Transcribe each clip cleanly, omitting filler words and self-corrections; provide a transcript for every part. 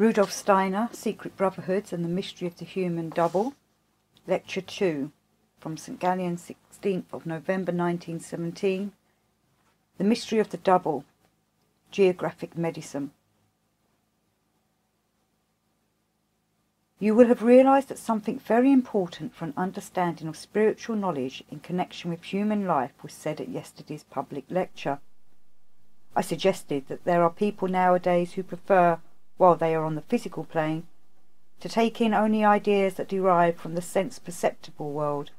Rudolf Steiner Secret Brotherhoods and the Mystery of the Human Double, Lecture 2, from St Gallen, 16th of November 1917, The Mystery of the Double, Geographic Medicine. You will have realized that something very important for an understanding of spiritual knowledge in connection with human life was said at yesterday's public lecture. I suggested that there are people nowadays who prefer, while they are on the physical plane, to take in only ideas that derive from the sense-perceptible world,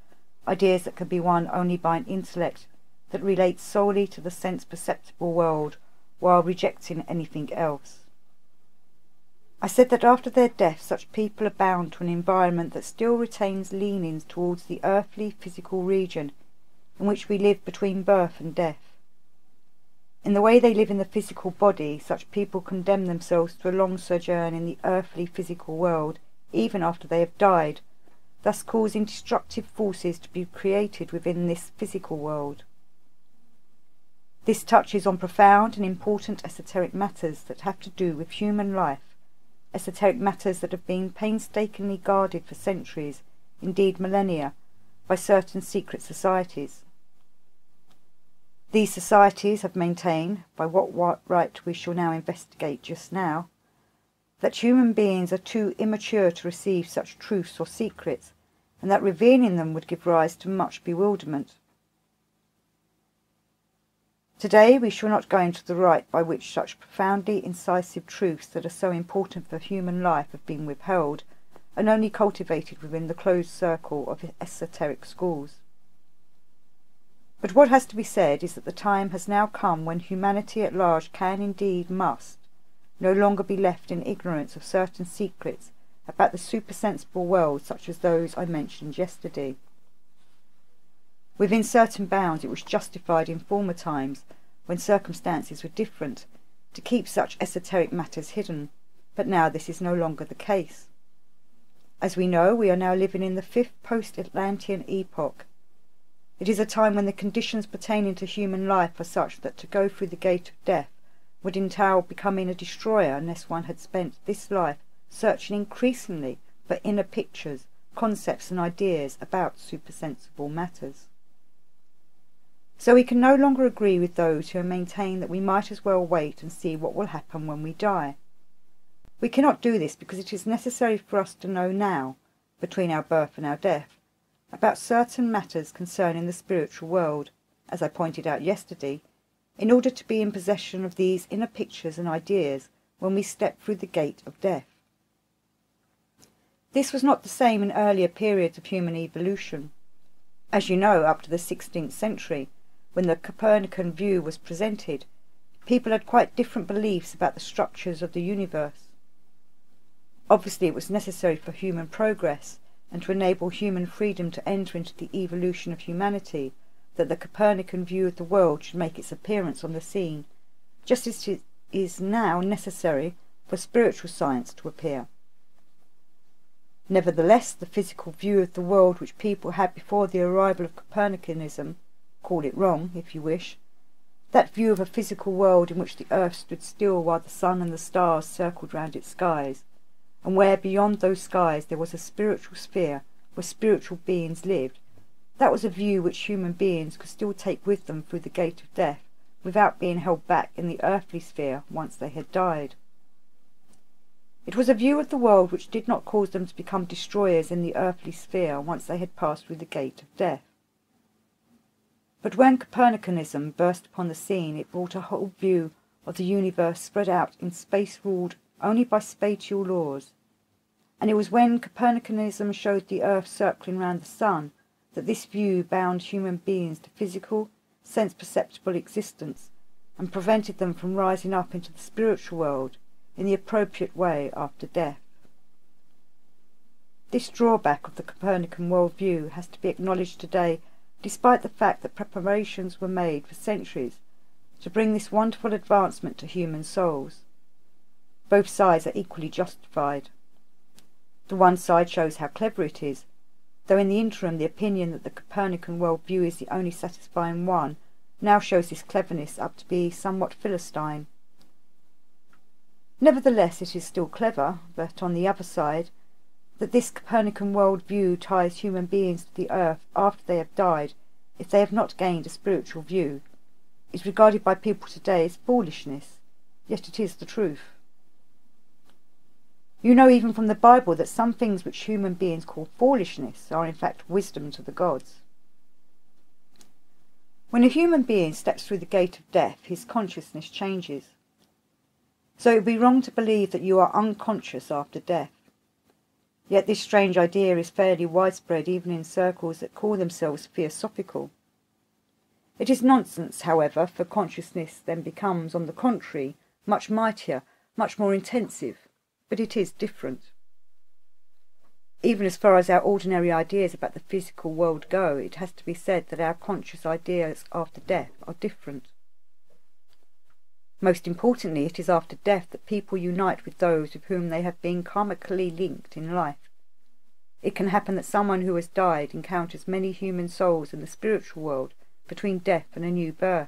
ideas that can be won only by an intellect that relates solely to the sense-perceptible world, while rejecting anything else. I said that after their death such people are bound to an environment that still retains leanings towards the earthly physical region in which we live between birth and death. In the way they live in the physical body, such people condemn themselves to a long sojourn in the earthly physical world, even after they have died, thus causing destructive forces to be created within this physical world. This touches on profound and important esoteric matters that have to do with human life, esoteric matters that have been painstakingly guarded for centuries, indeed millennia, by certain secret societies. These societies have maintained, by what right we shall now investigate just now, that human beings are too immature to receive such truths or secrets, and that revealing them would give rise to much bewilderment. Today we shall not go into the right by which such profoundly incisive truths that are so important for human life have been withheld, and only cultivated within the closed circle of esoteric schools. But what has to be said is that the time has now come when humanity at large can, indeed must, no longer be left in ignorance of certain secrets about the supersensible world such as those I mentioned yesterday. Within certain bounds it was justified in former times, when circumstances were different, to keep such esoteric matters hidden, but now this is no longer the case. As we know, we are now living in the 5th post-Atlantean epoch. It is a time when the conditions pertaining to human life are such that to go through the gate of death would entail becoming a destroyer unless one had spent this life searching increasingly for inner pictures, concepts and ideas about supersensible matters. So we can no longer agree with those who maintain that we might as well wait and see what will happen when we die. We cannot do this because it is necessary for us to know now, between our birth and our death, about certain matters concerning the spiritual world, as I pointed out yesterday, in order to be in possession of these inner pictures and ideas when we step through the gate of death. This was not the same in earlier periods of human evolution. As you know, up to the 16th century, when the Copernican view was presented, people had quite different beliefs about the structures of the universe. Obviously it was necessary for human progress and to enable human freedom to enter into the evolution of humanity that the Copernican view of the world should make its appearance on the scene, just as it is now necessary for spiritual science to appear. Nevertheless, the physical view of the world which people had before the arrival of Copernicanism, call it wrong if you wish, that view of a physical world in which the earth stood still while the sun and the stars circled round its skies, and where beyond those skies there was a spiritual sphere where spiritual beings lived, that was a view which human beings could still take with them through the gate of death without being held back in the earthly sphere once they had died. It was a view of the world which did not cause them to become destroyers in the earthly sphere once they had passed through the gate of death. But when Copernicanism burst upon the scene, it brought a whole view of the universe spread out in space ruled only by spatial laws, and it was when Copernicanism showed the earth circling round the sun that this view bound human beings to physical, sense-perceptible existence and prevented them from rising up into the spiritual world in the appropriate way after death. This drawback of the Copernican worldview has to be acknowledged today, despite the fact that preparations were made for centuries to bring this wonderful advancement to human souls. Both sides are equally justified. The one side shows how clever it is, though in the interim the opinion that the Copernican worldview is the only satisfying one now shows this cleverness up to be somewhat Philistine. Nevertheless, it is still clever, but on the other side, that this Copernican world view ties human beings to the earth after they have died, if they have not gained a spiritual view, is regarded by people today as foolishness, yet it is the truth. You know even from the Bible that some things which human beings call foolishness are in fact wisdom to the gods. When a human being steps through the gate of death, his consciousness changes. So it would be wrong to believe that you are unconscious after death. Yet this strange idea is fairly widespread even in circles that call themselves theosophical. It is nonsense, however, for consciousness then becomes, on the contrary, much mightier, much more intensive, but it is different. Even as far as our ordinary ideas about the physical world go, it has to be said that our conscious ideas after death are different. Most importantly, it is after death that people unite with those with whom they have been karmically linked in life. It can happen that someone who has died encounters many human souls in the spiritual world between death and a new birth.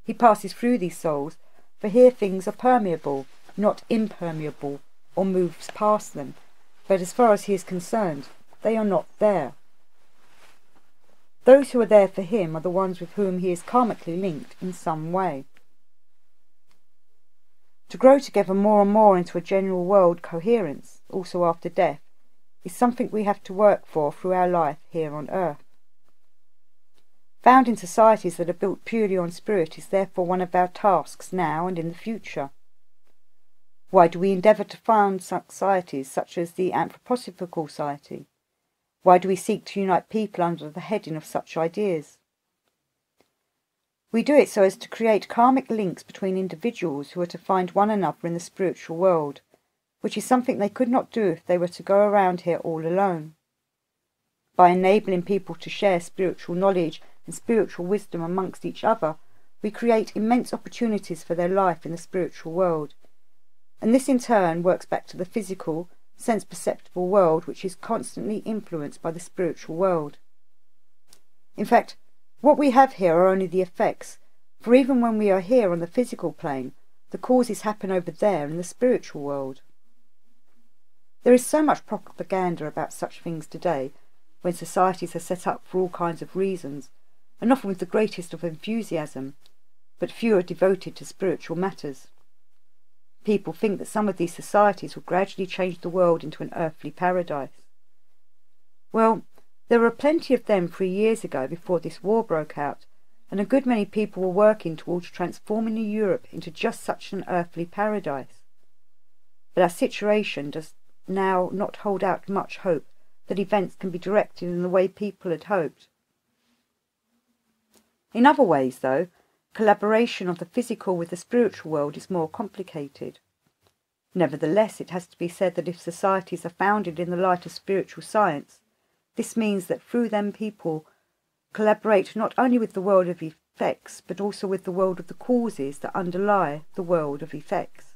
He passes through these souls, for here things are permeable, not impermeable, or moves past them, but as far as he is concerned, they are not there. Those who are there for him are the ones with whom he is karmically linked in some way. To grow together more and more into a general world coherence, also after death, is something we have to work for through our life here on earth. Found in societies that are built purely on spirit is therefore one of our tasks now and in the future. Why do we endeavour to found societies such as the Anthroposophical Society? Why do we seek to unite people under the heading of such ideas? We do it so as to create karmic links between individuals who are to find one another in the spiritual world, which is something they could not do if they were to go around here all alone. By enabling people to share spiritual knowledge and spiritual wisdom amongst each other, we create immense opportunities for their life in the spiritual world, and this in turn works back to the physical, sense-perceptible world, which is constantly influenced by the spiritual world. In fact, what we have here are only the effects, for even when we are here on the physical plane, the causes happen over there in the spiritual world. There is so much propaganda about such things today, when societies are set up for all kinds of reasons, and often with the greatest of enthusiasm, but few are devoted to spiritual matters. People think that some of these societies will gradually change the world into an earthly paradise. Well, there were plenty of them 3 years ago before this war broke out, and a good many people were working towards transforming Europe into just such an earthly paradise. But our situation does now not hold out much hope that events can be directed in the way people had hoped. In other ways, though, collaboration of the physical with the spiritual world is more complicated. Nevertheless, it has to be said that if societies are founded in the light of spiritual science, this means that through them people collaborate not only with the world of effects, but also with the world of the causes that underlie the world of effects.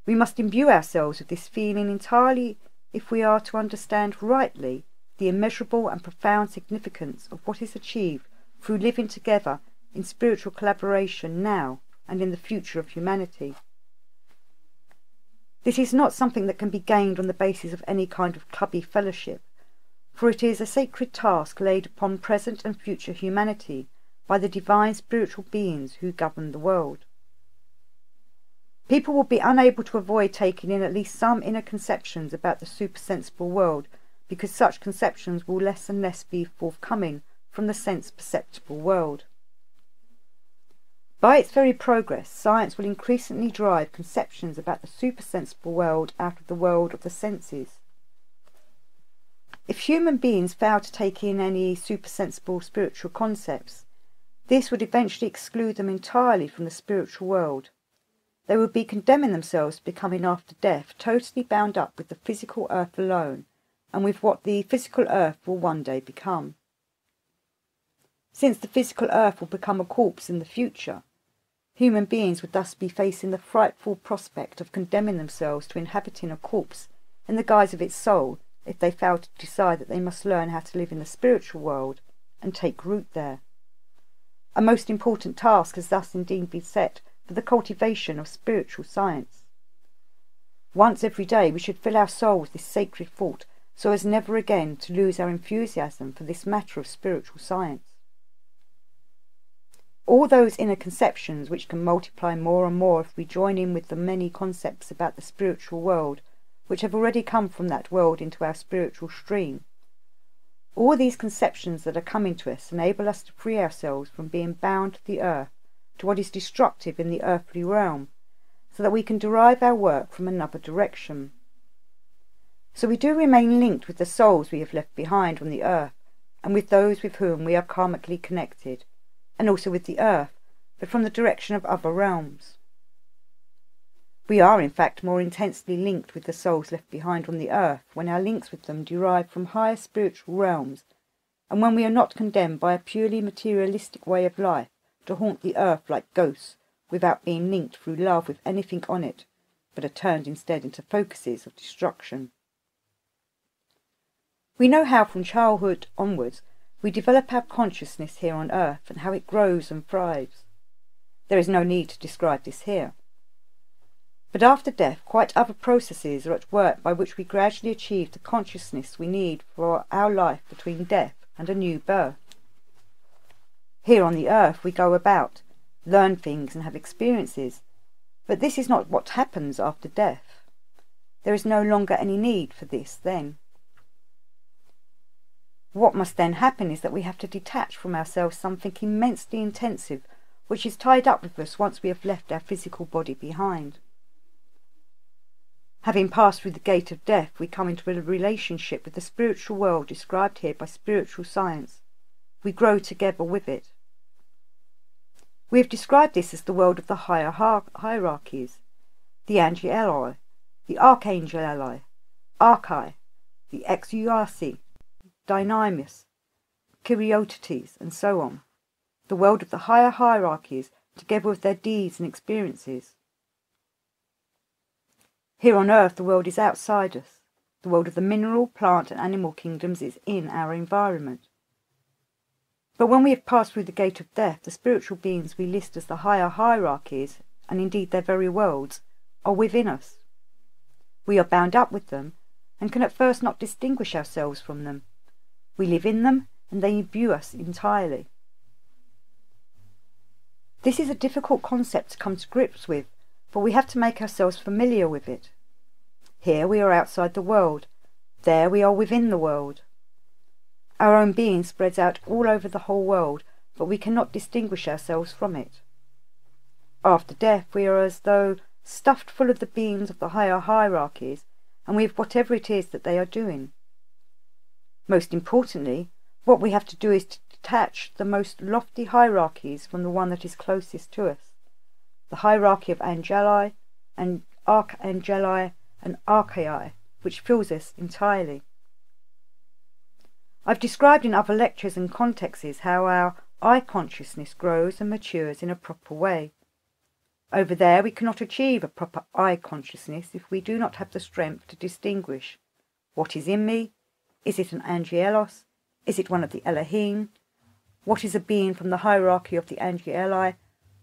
We must imbue ourselves with this feeling entirely if we are to understand rightly the immeasurable and profound significance of what is achieved through living together in spiritual collaboration now and in the future of humanity. This is not something that can be gained on the basis of any kind of clubby fellowship, for it is a sacred task laid upon present and future humanity by the divine spiritual beings who govern the world. People will be unable to avoid taking in at least some inner conceptions about the supersensible world, because such conceptions will less and less be forthcoming from the sense-perceptible world. By its very progress, science will increasingly drive conceptions about the supersensible world out of the world of the senses. If human beings fail to take in any supersensible spiritual concepts, this would eventually exclude them entirely from the spiritual world. They would be condemning themselves to becoming after death totally bound up with the physical earth alone, and with what the physical earth will one day become. Since the physical earth will become a corpse in the future, human beings would thus be facing the frightful prospect of condemning themselves to inhabiting a corpse in the guise of its soul if they fail to decide that they must learn how to live in the spiritual world and take root there. A most important task has thus indeed been set for the cultivation of spiritual science. Once every day we should fill our souls with this sacred thought so as never again to lose our enthusiasm for this matter of spiritual science. All those inner conceptions which can multiply more and more if we join in with the many concepts about the spiritual world which have already come from that world into our spiritual stream. All these conceptions that are coming to us enable us to free ourselves from being bound to the earth, to what is destructive in the earthly realm, so that we can derive our work from another direction. So we do remain linked with the souls we have left behind on the earth, and with those with whom we are karmically connected, and also with the earth, but from the direction of other realms. We are in fact more intensely linked with the souls left behind on the earth when our links with them derive from higher spiritual realms, and when we are not condemned by a purely materialistic way of life to haunt the earth like ghosts without being linked through love with anything on it, but are turned instead into focuses of destruction. We know how from childhood onwards we develop our consciousness here on earth and how it grows and thrives. There is no need to describe this here. But after death, quite other processes are at work by which we gradually achieve the consciousness we need for our life between death and a new birth. Here on the earth we go about, learn things and have experiences, but this is not what happens after death. There is no longer any need for this then. What must then happen is that we have to detach from ourselves something immensely intensive which is tied up with us once we have left our physical body behind. Having passed through the gate of death, we come into a relationship with the spiritual world described here by spiritual science. We grow together with it. We have described this as the world of the higher hierarchies, the angeli, the archangeli, archi, the exuarci, dynamis, kyriotes, and so on. The world of the higher hierarchies, together with their deeds and experiences. Here on earth the world is outside us. The world of the mineral, plant and animal kingdoms is in our environment. But when we have passed through the gate of death, the spiritual beings we list as the higher hierarchies, and indeed their very worlds, are within us. We are bound up with them, and can at first not distinguish ourselves from them. We live in them, and they imbue us entirely. This is a difficult concept to come to grips with, for we have to make ourselves familiar with it. Here we are outside the world, there we are within the world. Our own being spreads out all over the whole world, but we cannot distinguish ourselves from it. After death we are as though stuffed full of the beings of the higher hierarchies, and with whatever it is that they are doing. Most importantly, what we have to do is to detach the most lofty hierarchies from the one that is closest to us, the hierarchy of angeli and archangeli and archai, which fills us entirely. I've described in other lectures and contexts how our I consciousness grows and matures in a proper way. Over there we cannot achieve a proper I consciousness if we do not have the strength to distinguish what is in me. Is it an angelos? Is it one of the Elohim? What is a being from the hierarchy of the angeli?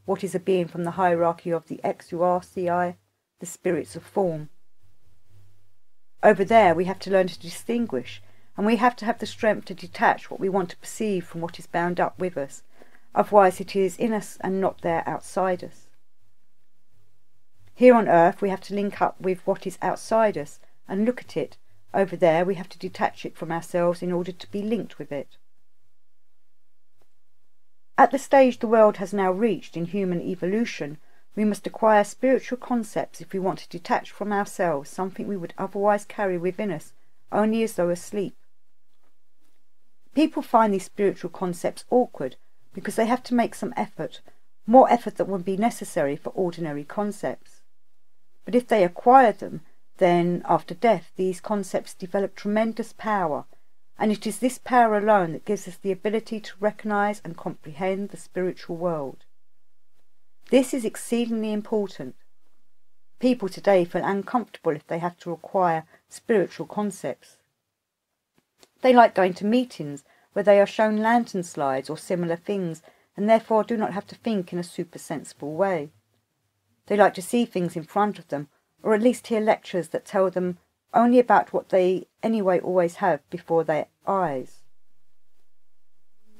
What is a being from the hierarchy of the exuarci, the spirits of form? Over there we have to learn to distinguish, and we have to have the strength to detach what we want to perceive from what is bound up with us, otherwise it is in us and not there outside us. Here on earth we have to link up with what is outside us and look at it. Over there we have to detach it from ourselves in order to be linked with it. At the stage the world has now reached in human evolution, we must acquire spiritual concepts if we want to detach from ourselves something we would otherwise carry within us only as though asleep. People find these spiritual concepts awkward because they have to make some effort, more effort than would be necessary for ordinary concepts. But if they acquire them, then after death these concepts develop tremendous power, and it is this power alone that gives us the ability to recognize and comprehend the spiritual world. This is exceedingly important. People today feel uncomfortable if they have to acquire spiritual concepts. They like going to meetings where they are shown lantern slides or similar things, and therefore do not have to think in a super sensible way. They like to see things in front of them, or at least hear lectures that tell them only about what they anyway always have before their eyes.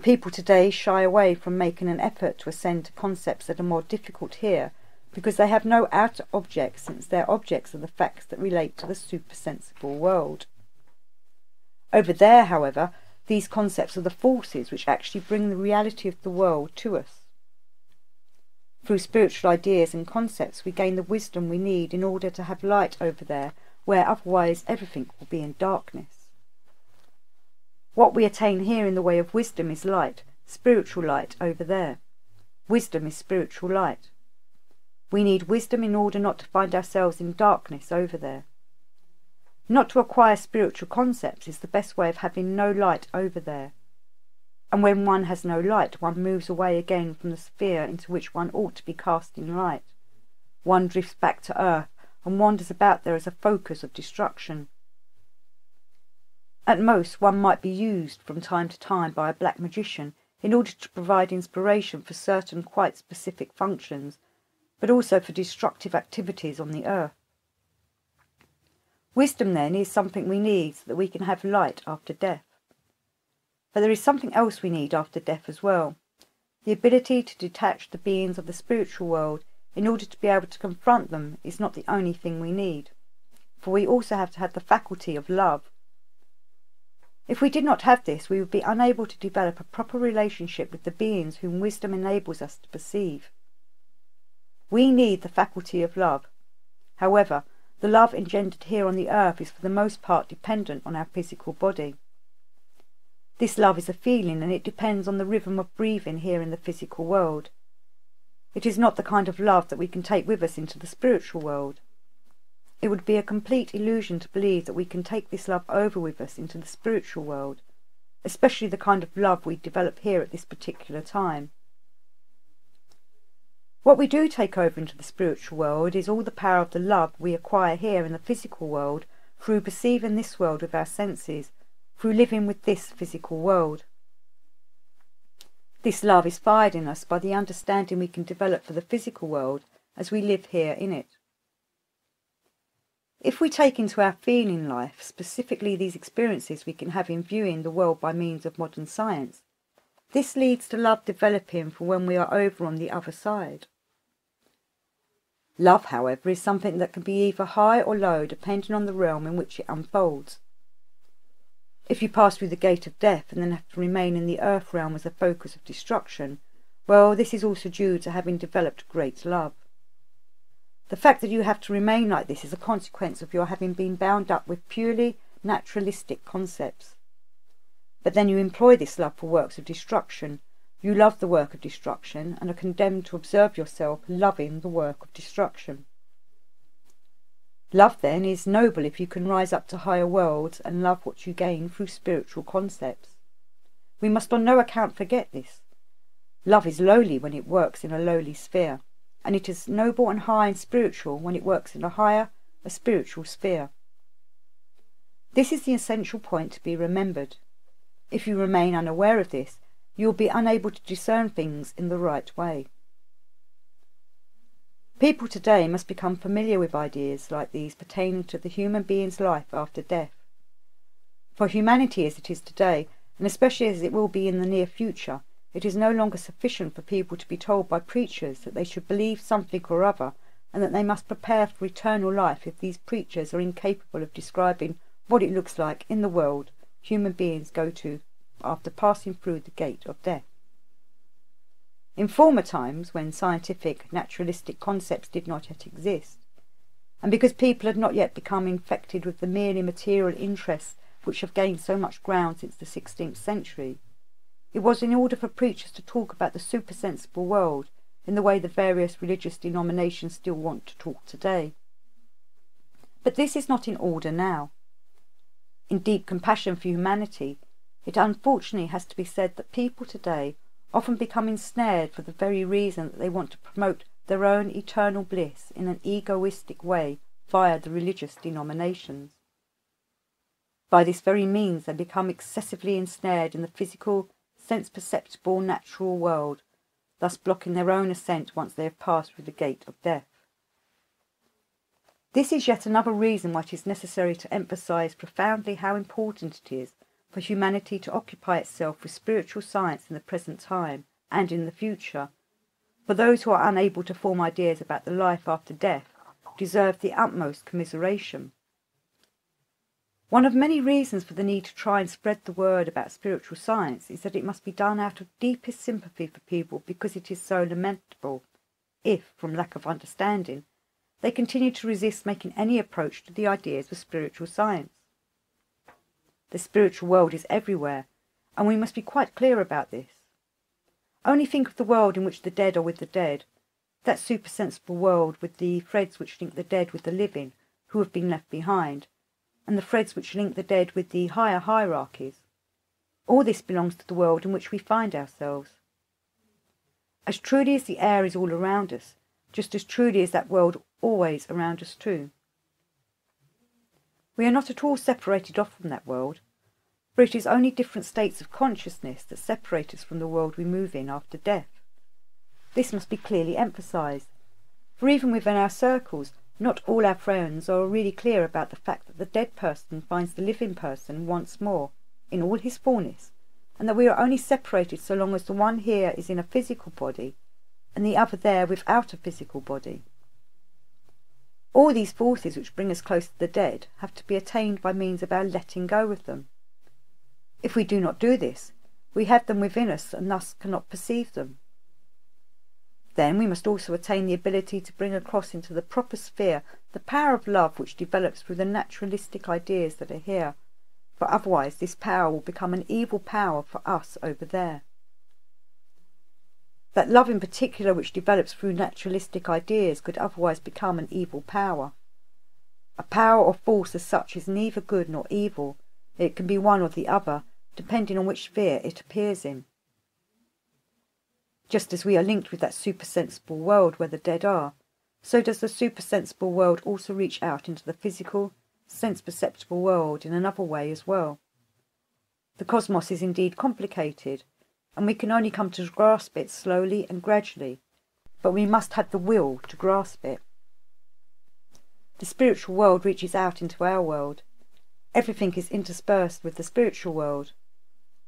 People today shy away from making an effort to ascend to concepts that are more difficult here because they have no outer objects, since their objects are the facts that relate to the supersensible world. Over there, however, these concepts are the forces which actually bring the reality of the world to us. Through spiritual ideas and concepts we gain the wisdom we need in order to have light over there, where otherwise everything will be in darkness. What we attain here in the way of wisdom is light, spiritual light over there. Wisdom is spiritual light. We need wisdom in order not to find ourselves in darkness over there. Not to acquire spiritual concepts is the best way of having no light over there. And when one has no light, one moves away again from the sphere into which one ought to be casting light. One drifts back to earth and wanders about there as a focus of destruction. At most, one might be used from time to time by a black magician in order to provide inspiration for certain quite specific functions, but also for destructive activities on the earth. Wisdom, then, is something we need so that we can have light after death. But there is something else we need after death as well, the ability to detach the beings of the spiritual world in order to be able to confront them is not the only thing we need, for we also have to have the faculty of love. If we did not have this, we would be unable to develop a proper relationship with the beings whom wisdom enables us to perceive. We need the faculty of love. However, the love engendered here on the earth is for the most part dependent on our physical body. This love is a feeling, and it depends on the rhythm of breathing here in the physical world. It is not the kind of love that we can take with us into the spiritual world. It would be a complete illusion to believe that we can take this love over with us into the spiritual world, especially the kind of love we develop here at this particular time. What we do take over into the spiritual world is all the power of the love we acquire here in the physical world through perceiving this world with our senses, through living with this physical world. This love is fired in us by the understanding we can develop for the physical world as we live here in it. If we take into our feeling life specifically these experiences we can have in viewing the world by means of modern science, this leads to love developing for when we are over on the other side. Love, however, is something that can be either high or low depending on the realm in which it unfolds. If you pass through the gate of death and then have to remain in the earth realm as a focus of destruction, well, this is also due to having developed great love. The fact that you have to remain like this is a consequence of your having been bound up with purely naturalistic concepts. But then you employ this love for works of destruction. You love the work of destruction and are condemned to observe yourself loving the work of destruction. Love, then, is noble if you can rise up to higher worlds and love what you gain through spiritual concepts. We must on no account forget this. Love is lowly when it works in a lowly sphere, and it is noble and high and spiritual when it works in a higher, a spiritual sphere. This is the essential point to be remembered. If you remain unaware of this, you will be unable to discern things in the right way. People today must become familiar with ideas like these pertaining to the human being's life after death. For humanity as it is today, and especially as it will be in the near future, it is no longer sufficient for people to be told by preachers that they should believe something or other, and that they must prepare for eternal life if these preachers are incapable of describing what it looks like in the world human beings go to after passing through the gate of death. In former times, when scientific, naturalistic concepts did not yet exist, and because people had not yet become infected with the merely material interests which have gained so much ground since the 16th century, it was in order for preachers to talk about the supersensible world in the way the various religious denominations still want to talk today. But this is not in order now. In deep compassion for humanity, it unfortunately has to be said that people today often become ensnared for the very reason that they want to promote their own eternal bliss in an egoistic way via the religious denominations. By this very means they become excessively ensnared in the physical, sense-perceptible natural world, thus blocking their own ascent once they have passed through the gate of death. This is yet another reason why it is necessary to emphasize profoundly how important it is for humanity to occupy itself with spiritual science in the present time and in the future. For those who are unable to form ideas about the life after death deserve the utmost commiseration. One of many reasons for the need to try and spread the word about spiritual science is that it must be done out of deepest sympathy for people, because it is so lamentable if, from lack of understanding, they continue to resist making any approach to the ideas of spiritual science. The spiritual world is everywhere, and we must be quite clear about this. Only think of the world in which the dead are with the dead, that supersensible world with the threads which link the dead with the living who have been left behind, and the threads which link the dead with the higher hierarchies. All this belongs to the world in which we find ourselves. As truly as the air is all around us, just as truly is that world always around us too. We are not at all separated off from that world, for it is only different states of consciousness that separate us from the world we move in after death. This must be clearly emphasized, for even within our circles, not all our friends are really clear about the fact that the dead person finds the living person once more, in all his fullness, and that we are only separated so long as the one here is in a physical body, and the other there without a physical body. All these forces which bring us close to the dead have to be attained by means of our letting go of them. If we do not do this, we have them within us and thus cannot perceive them. Then we must also attain the ability to bring across into the proper sphere the power of love which develops through the naturalistic ideas that are here, for otherwise this power will become an evil power for us over there. That love in particular which develops through naturalistic ideas could otherwise become an evil power. A power or force as such is neither good nor evil. It can be one or the other, depending on which sphere it appears in. Just as we are linked with that supersensible world where the dead are, so does the supersensible world also reach out into the physical, sense-perceptible world in another way as well. The cosmos is indeed complicated, and we can only come to grasp it slowly and gradually, but we must have the will to grasp it. The spiritual world reaches out into our world. Everything is interspersed with the spiritual world.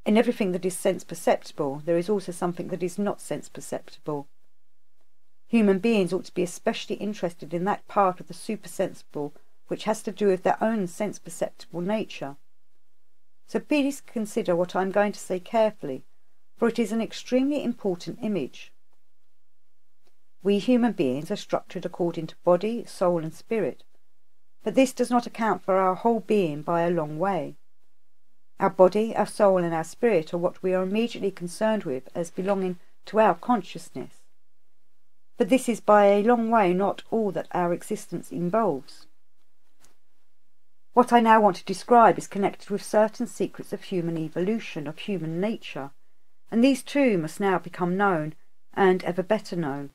In everything that is sense-perceptible, there is also something that is not sense-perceptible. Human beings ought to be especially interested in that part of the supersensible which has to do with their own sense-perceptible nature. So please consider what I am going to say carefully, for it is an extremely important image. We human beings are structured according to body, soul and spirit, but this does not account for our whole being by a long way. Our body, our soul and our spirit are what we are immediately concerned with as belonging to our consciousness. But this is by a long way not all that our existence involves. What I now want to describe is connected with certain secrets of human evolution, of human nature, and these too must now become known, and ever better known.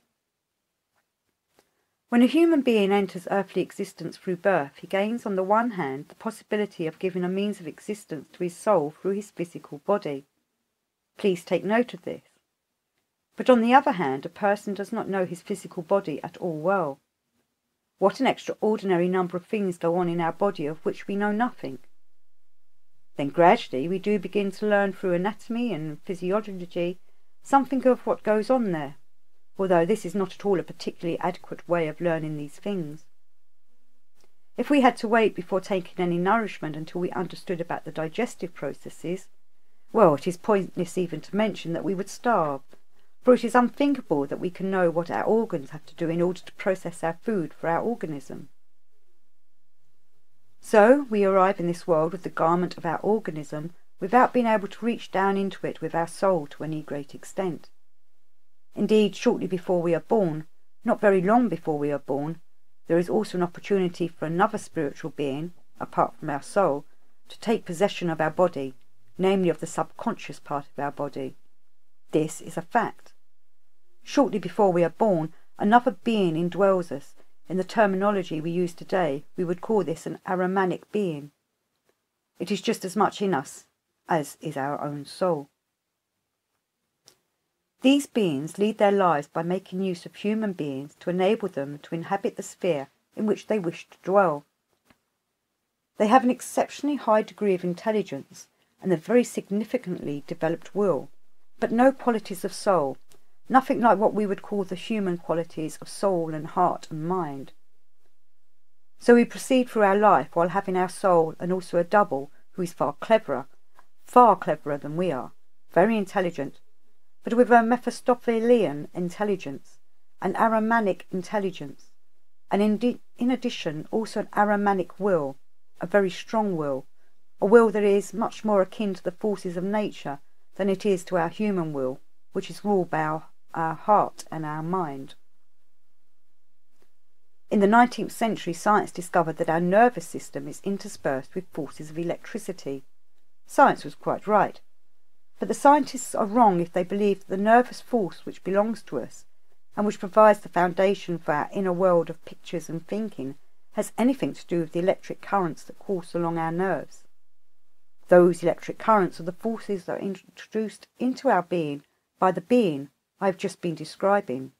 When a human being enters earthly existence through birth, he gains on the one hand the possibility of giving a means of existence to his soul through his physical body. Please take note of this. But on the other hand, a person does not know his physical body at all well. What an extraordinary number of things go on in our body of which we know nothing. Then gradually we do begin to learn through anatomy and physiology something of what goes on there, although this is not at all a particularly adequate way of learning these things. If we had to wait before taking any nourishment until we understood about the digestive processes, well, it is pointless even to mention that we would starve, for it is unthinkable that we can know what our organs have to do in order to process our food for our organism. So we arrive in this world with the garment of our organism without being able to reach down into it with our soul to any great extent. Indeed, shortly before we are born, not very long before we are born, there is also an opportunity for another spiritual being, apart from our soul, to take possession of our body, namely of the subconscious part of our body. This is a fact. Shortly before we are born, another being indwells us. In the terminology we use today, we would call this an Ahrimanic being. It is just as much in us as is our own soul. These beings lead their lives by making use of human beings to enable them to inhabit the sphere in which they wish to dwell. They have an exceptionally high degree of intelligence and a very significantly developed will, but no qualities of soul, nothing like what we would call the human qualities of soul and heart and mind. So we proceed through our life while having our soul and also a double who is far cleverer than we are, very intelligent, but with a Mephistophelian intelligence, an Ahrimanic intelligence, and in addition also an Ahrimanic will, a very strong will, a will that is much more akin to the forces of nature than it is to our human will, which is ruled by our heart and our mind. In the 19th century, science discovered that our nervous system is interspersed with forces of electricity. Science was quite right, but the scientists are wrong if they believe that the nervous force which belongs to us, and which provides the foundation for our inner world of pictures and thinking, has anything to do with the electric currents that course along our nerves. Those electric currents are the forces that are introduced into our being by the being I have just been describing.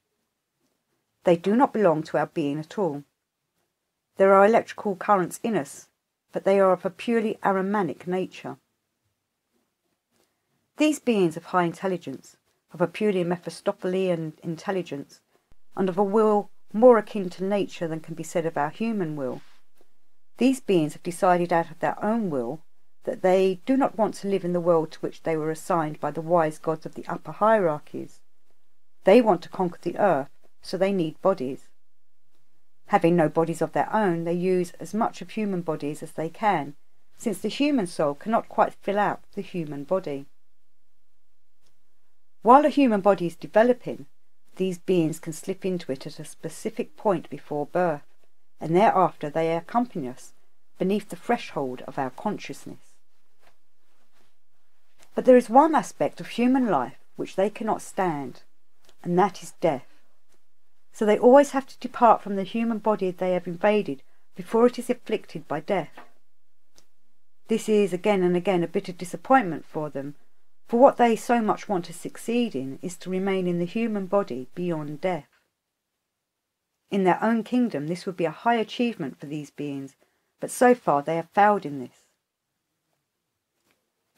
They do not belong to our being at all. There are electrical currents in us, but they are of a purely Ahrimanic nature. These beings of high intelligence, of a purely Mephistophelian intelligence, and of a will more akin to nature than can be said of our human will, these beings have decided out of their own will that they do not want to live in the world to which they were assigned by the wise gods of the upper hierarchies. They want to conquer the earth, so they need bodies. Having no bodies of their own, they use as much of human bodies as they can, since the human soul cannot quite fill out the human body. While the human body is developing, these beings can slip into it at a specific point before birth, and thereafter they accompany us beneath the threshold of our consciousness. But there is one aspect of human life which they cannot stand, and that is death. So they always have to depart from the human body they have invaded before it is afflicted by death. This is again and again a bitter disappointment for them, for what they so much want to succeed in is to remain in the human body beyond death. In their own kingdom this would be a high achievement for these beings, but so far they have failed in this.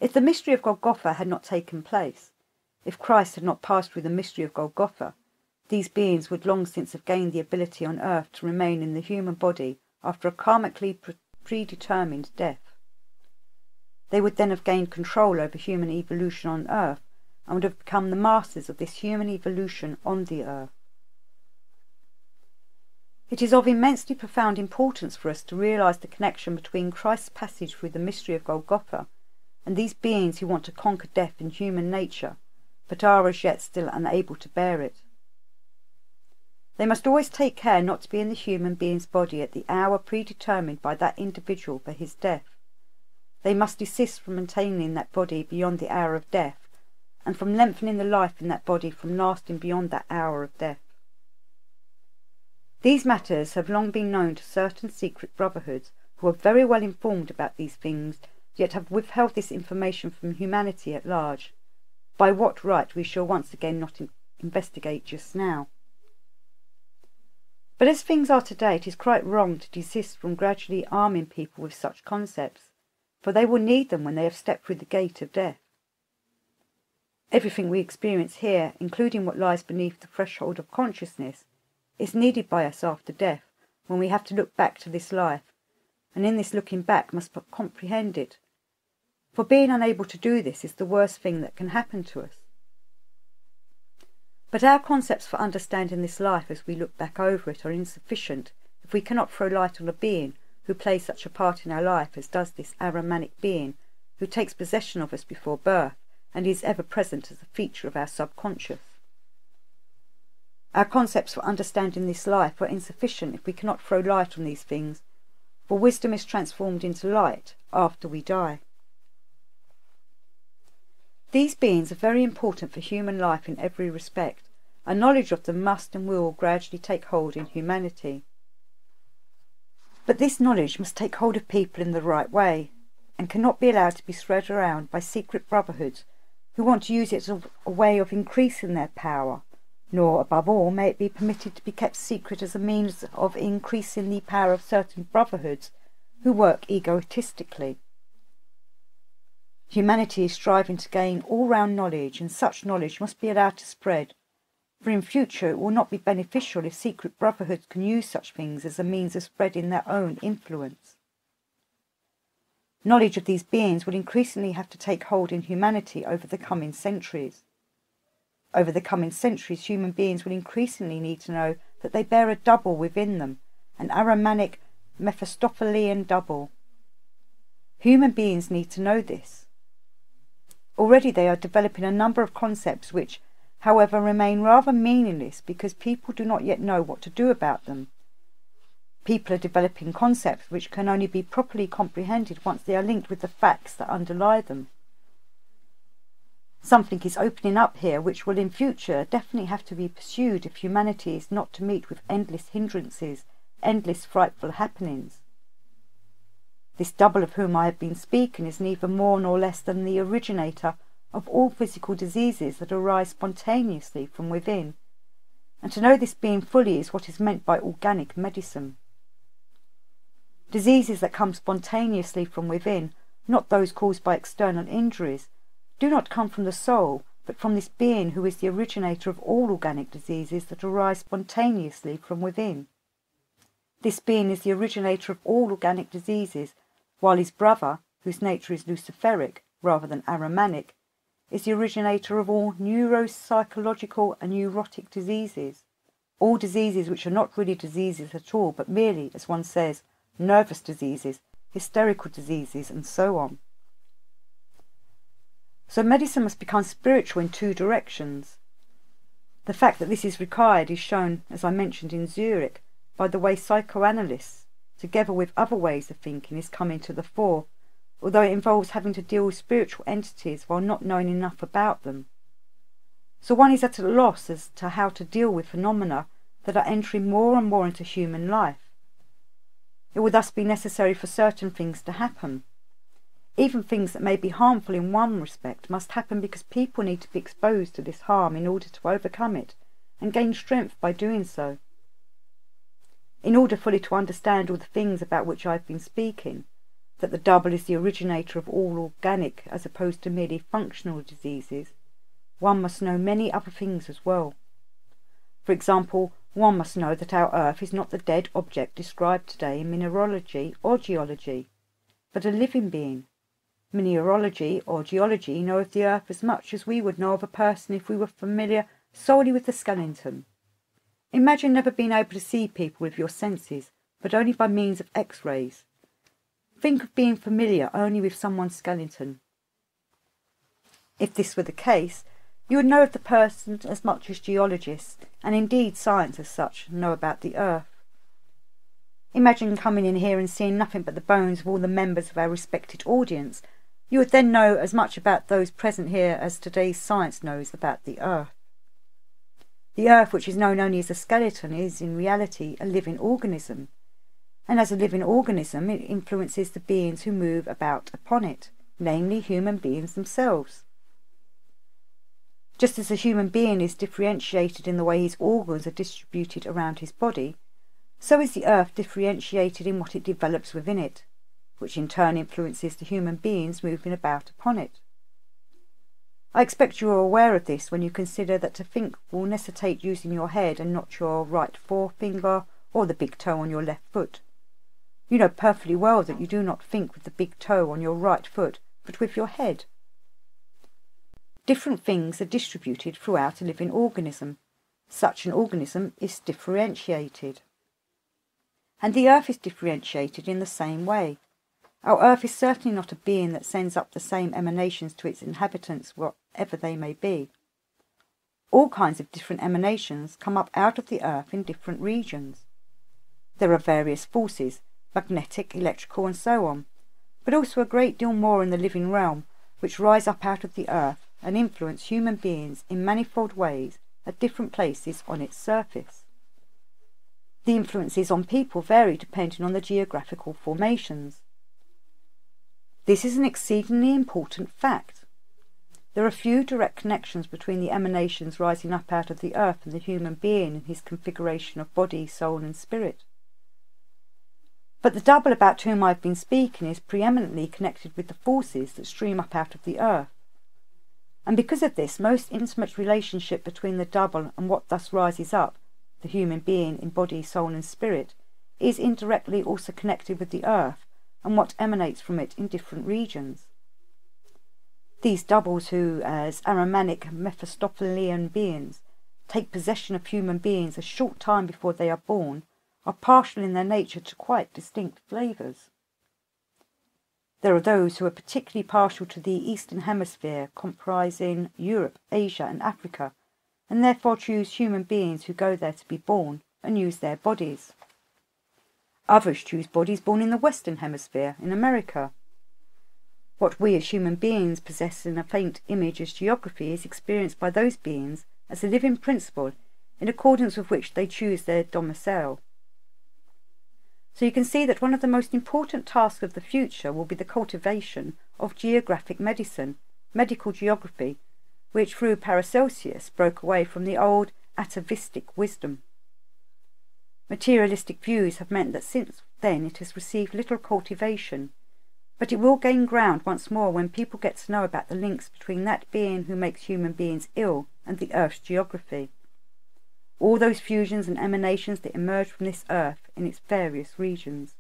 If the mystery of Golgotha had not taken place, if Christ had not passed through the mystery of Golgotha, these beings would long since have gained the ability on earth to remain in the human body after a karmically predetermined death. They would then have gained control over human evolution on earth and would have become the masters of this human evolution on the earth. It is of immensely profound importance for us to realize the connection between Christ's passage through the mystery of Golgotha and these beings who want to conquer death in human nature, but are as yet still unable to bear it. They must always take care not to be in the human being's body at the hour predetermined by that individual for his death. They must desist from maintaining that body beyond the hour of death, and from lengthening the life in that body from lasting beyond that hour of death. These matters have long been known to certain secret brotherhoods who are very well informed about these things, yet have withheld this information from humanity at large. By what right we shall once again not investigate just now. But as things are today, it is quite wrong to desist from gradually arming people with such concepts, for they will need them when they have stepped through the gate of death. Everything we experience here, including what lies beneath the threshold of consciousness, is needed by us after death, when we have to look back to this life, and in this looking back must comprehend it, for being unable to do this is the worst thing that can happen to us. But our concepts for understanding this life as we look back over it are insufficient if we cannot throw light on a being who plays such a part in our life as does this Ahrimanic being, who takes possession of us before birth and is ever present as a feature of our subconscious. Our concepts for understanding this life are insufficient if we cannot throw light on these things, for wisdom is transformed into light after we die. These beings are very important for human life in every respect, and knowledge of them must and will gradually take hold in humanity. But this knowledge must take hold of people in the right way, and cannot be allowed to be spread around by secret brotherhoods who want to use it as a way of increasing their power, nor, above all, may it be permitted to be kept secret as a means of increasing the power of certain brotherhoods who work egotistically. Humanity is striving to gain all-round knowledge, and such knowledge must be allowed to spread, for in future it will not be beneficial if secret brotherhoods can use such things as a means of spreading their own influence. Knowledge of these beings will increasingly have to take hold in humanity over the coming centuries. Over the coming centuries, human beings will increasingly need to know that they bear a double within them, an Ahrimanic Mephistophelian double. Human beings need to know this. Already they are developing a number of concepts which, however, remain rather meaningless because people do not yet know what to do about them. People are developing concepts which can only be properly comprehended once they are linked with the facts that underlie them. Something is opening up here which will in future definitely have to be pursued if humanity is not to meet with endless hindrances, endless frightful happenings. This double of whom I have been speaking is neither more nor less than the originator of all physical diseases that arise spontaneously from within, and to know this being fully is what is meant by organic medicine. Diseases that come spontaneously from within, not those caused by external injuries, do not come from the soul, but from this being who is the originator of all organic diseases that arise spontaneously from within. This being is the originator of all organic diseases, while his brother, whose nature is luciferic rather than Ahrimanic, is the originator of all neuropsychological and neurotic diseases, all diseases which are not really diseases at all, but merely, as one says, nervous diseases, hysterical diseases, and so on. So medicine must become spiritual in two directions. The fact that this is required is shown, as I mentioned, in Zurich, by the way psychoanalysts, together with other ways of thinking, is coming to the fore, although it involves having to deal with spiritual entities while not knowing enough about them. So one is at a loss as to how to deal with phenomena that are entering more and more into human life. It will thus be necessary for certain things to happen. Even things that may be harmful in one respect must happen because people need to be exposed to this harm in order to overcome it and gain strength by doing so. In order fully to understand all the things about which I have been speaking, that the double is the originator of all organic as opposed to merely functional diseases, one must know many other things as well. For example, one must know that our Earth is not the dead object described today in mineralogy or geology, but a living being. Mineralogy or geology know of the Earth as much as we would know of a person if we were familiar solely with the skeleton. Imagine never being able to see people with your senses, but only by means of X-rays. Think of being familiar only with someone's skeleton. If this were the case, you would know of the person as much as geologists, and indeed science as such, know about the Earth. Imagine coming in here and seeing nothing but the bones of all the members of our respected audience. You would then know as much about those present here as today's science knows about the Earth. The Earth, which is known only as a skeleton, is in reality a living organism, and as a living organism it influences the beings who move about upon it, namely human beings themselves. Just as a human being is differentiated in the way his organs are distributed around his body, so is the Earth differentiated in what it develops within it, which in turn influences the human beings moving about upon it. I expect you are aware of this when you consider that to think will necessitate using your head and not your right forefinger or the big toe on your left foot. You know perfectly well that you do not think with the big toe on your right foot, but with your head. Different things are distributed throughout a living organism. Such an organism is differentiated. And the Earth is differentiated in the same way. Our Earth is certainly not a being that sends up the same emanations to its inhabitants, whatever they may be. All kinds of different emanations come up out of the Earth in different regions. There are various forces, magnetic, electrical, and so on, but also a great deal more in the living realm, which rise up out of the Earth and influence human beings in manifold ways at different places on its surface. The influences on people vary depending on the geographical formations. This is an exceedingly important fact. There are few direct connections between the emanations rising up out of the earth and the human being and his configuration of body, soul and spirit. But the double about whom I've been speaking is preeminently connected with the forces that stream up out of the earth. And because of this most intimate relationship between the double and what thus rises up, the human being in body, soul and spirit, is indirectly also connected with the earth and what emanates from it in different regions. These doubles who, as Aramanic Mephistophelian beings, take possession of human beings a short time before they are born, are partial in their nature to quite distinct flavours. There are those who are particularly partial to the Eastern Hemisphere, comprising Europe, Asia and Africa, and therefore choose human beings who go there to be born and use their bodies. Others choose bodies born in the Western Hemisphere, in America. What we as human beings possess in a faint image as geography is experienced by those beings as a living principle in accordance with which they choose their domicile. So you can see that one of the most important tasks of the future will be the cultivation of geographic medicine, medical geography, which through Paracelsus broke away from the old atavistic wisdom. Materialistic views have meant that since then it has received little cultivation, but it will gain ground once more when people get to know about the links between that being who makes human beings ill and the Earth's geography. All those fusions and emanations that emerge from this earth in its various regions.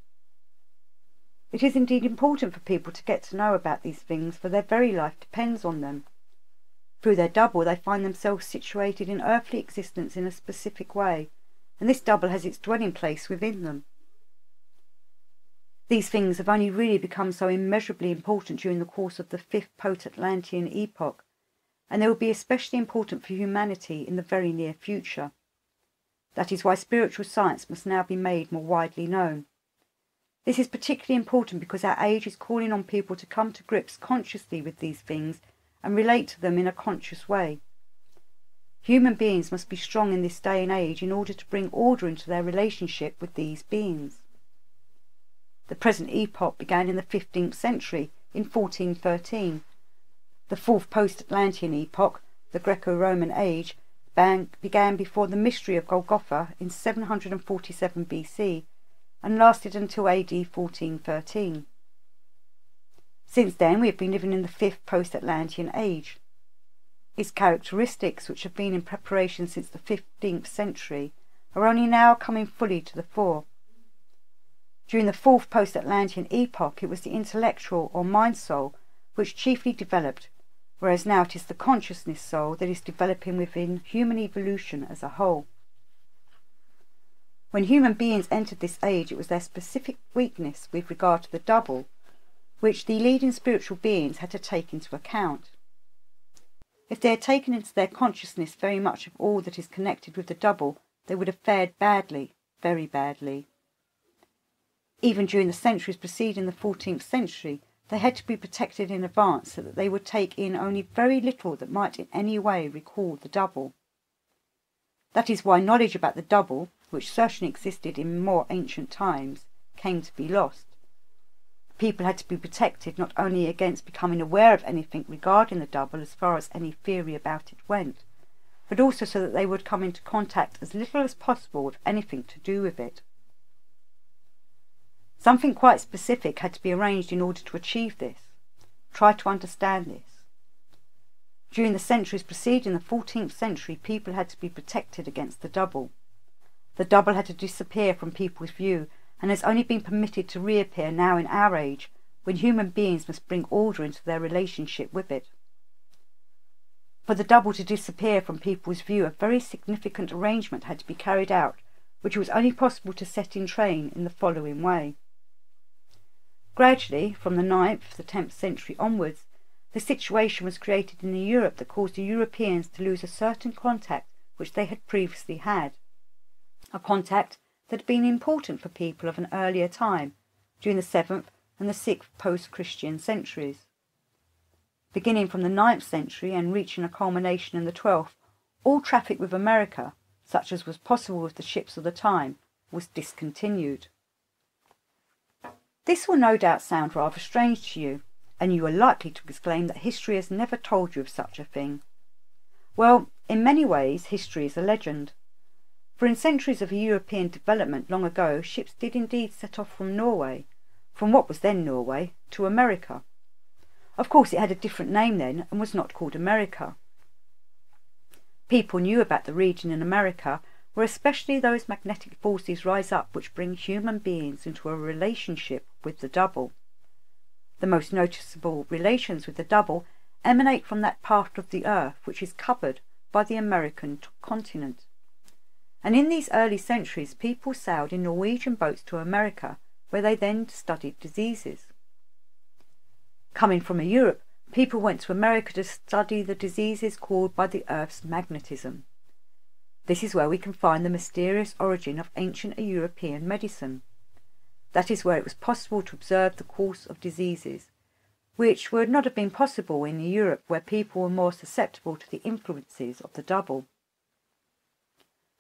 It is indeed important for people to get to know about these things, for their very life depends on them. Through their double they find themselves situated in earthly existence in a specific way, and this double has its dwelling place within them. These things have only really become so immeasurably important during the course of the 5th post-Atlantean epoch, and they will be especially important for humanity in the very near future. That is why spiritual science must now be made more widely known. This is particularly important because our age is calling on people to come to grips consciously with these things and relate to them in a conscious way. Human beings must be strong in this day and age in order to bring order into their relationship with these beings. The present epoch began in the 15th century, in 1413. The 4th post-Atlantean epoch, the Greco-Roman age, began before the mystery of Golgotha in 747 BC and lasted until AD 1413. Since then we have been living in the 5th post-Atlantean age. Its characteristics, which have been in preparation since the 15th century, are only now coming fully to the fore. During the 4th post-Atlantean epoch it was the intellectual or mind soul which chiefly developed, whereas now it is the consciousness soul that is developing within human evolution as a whole. When human beings entered this age, it was their specific weakness with regard to the double, which the leading spiritual beings had to take into account. If they had taken into their consciousness very much of all that is connected with the double, they would have fared badly, very badly. Even during the centuries preceding the 14th century, they had to be protected in advance so that they would take in only very little that might in any way recall the double. That is why knowledge about the double, which certainly existed in more ancient times, came to be lost. People had to be protected not only against becoming aware of anything regarding the double as far as any theory about it went, but also so that they would come into contact as little as possible with anything to do with it. Something quite specific had to be arranged in order to achieve this. Try to understand this. During the centuries preceding the 14th century, people had to be protected against the double. The double had to disappear from people's view, and has only been permitted to reappear now in our age, when human beings must bring order into their relationship with it. For the double to disappear from people's view, a very significant arrangement had to be carried out, which was only possible to set in train in the following way. Gradually, from the 9th to the 10th century onwards, the situation was created in Europe that caused the Europeans to lose a certain contact which they had previously had, a contact that had been important for people of an earlier time, during the 7th and the 6th post-Christian centuries. Beginning from the 9th century and reaching a culmination in the 12th, all traffic with America, such as was possible with the ships of the time, was discontinued. This will no doubt sound rather strange to you, and you are likely to exclaim that history has never told you of such a thing. Well, in many ways, history is a legend. For in centuries of European development long ago, ships did indeed set off from Norway, from what was then Norway, to America. Of course, it had a different name then and was not called America. People knew about the region in America where especially those magnetic forces rise up which bring human beings into a relationship with the double. The most noticeable relations with the double emanate from that part of the earth which is covered by the American continent. And in these early centuries people sailed in Norwegian boats to America, where they then studied diseases. Coming from Europe, people went to America to study the diseases caused by the earth's magnetism. This is where we can find the mysterious origin of ancient European medicine. That is where it was possible to observe the course of diseases, which would not have been possible in Europe, where people were more susceptible to the influences of the double.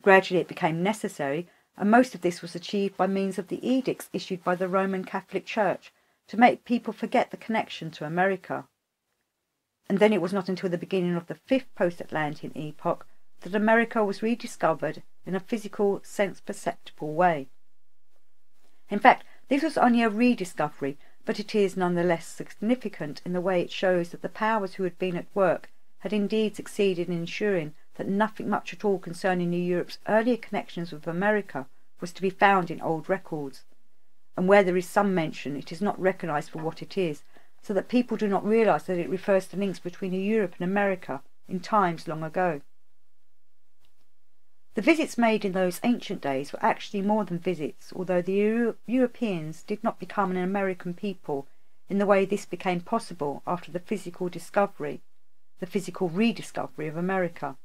Gradually it became necessary, and most of this was achieved by means of the edicts issued by the Roman Catholic Church to make people forget the connection to America. And then it was not until the beginning of the 5th post-Atlantean epoch that America was rediscovered in a physical, sense-perceptible way. In fact, this was only a rediscovery, but it is nonetheless significant in the way it shows that the powers who had been at work had indeed succeeded in ensuring that nothing much at all concerning Europe's earlier connections with America was to be found in old records, and where there is some mention it is not recognized for what it is, so that people do not realize that it refers to links between Europe and America in times long ago. The visits made in those ancient days were actually more than visits, although the Europeans did not become an American people in the way this became possible after the physical rediscovery of America.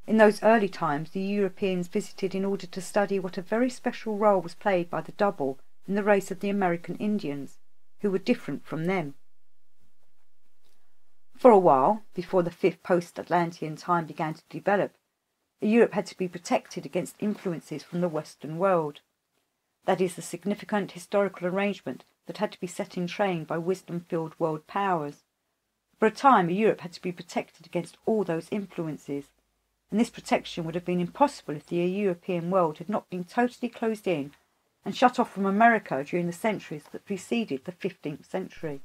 In those early times, the Europeans visited in order to study what a very special role was played by the double in the race of the American Indians, who were different from them. For a while, before the 5th post-Atlantean time began to develop, Europe had to be protected against influences from the Western world. That is the significant historical arrangement that had to be set in train by wisdom-filled world powers. For a time, Europe had to be protected against all those influences, and this protection would have been impossible if the European world had not been totally closed in and shut off from America during the centuries that preceded the 15th century.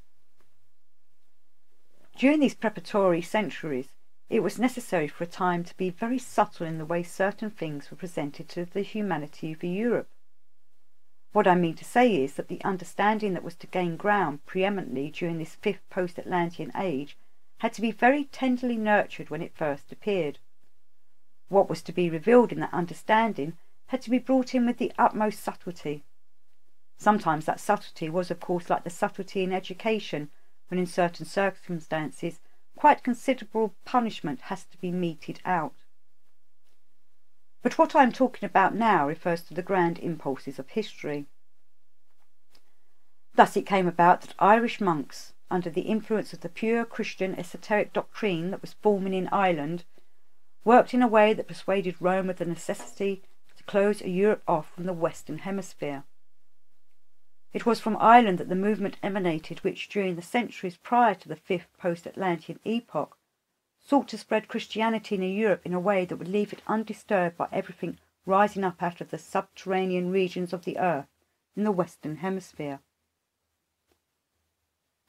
During these preparatory centuries, it was necessary for a time to be very subtle in the way certain things were presented to the humanity of Europe. What I mean to say is that the understanding that was to gain ground preeminently during this 5th post-Atlantean age had to be very tenderly nurtured when it first appeared. What was to be revealed in that understanding had to be brought in with the utmost subtlety. Sometimes that subtlety was, of course, like the subtlety in education, when in certain circumstances quite considerable punishment has to be meted out. But what I am talking about now refers to the grand impulses of history. Thus it came about that Irish monks, under the influence of the pure Christian esoteric doctrine that was forming in Ireland, worked in a way that persuaded Rome of the necessity to close Europe off from the Western Hemisphere. It was from Ireland that the movement emanated which, during the centuries prior to the 5th post-Atlantean epoch, sought to spread Christianity in Europe in a way that would leave it undisturbed by everything rising up out of the subterranean regions of the earth in the Western Hemisphere.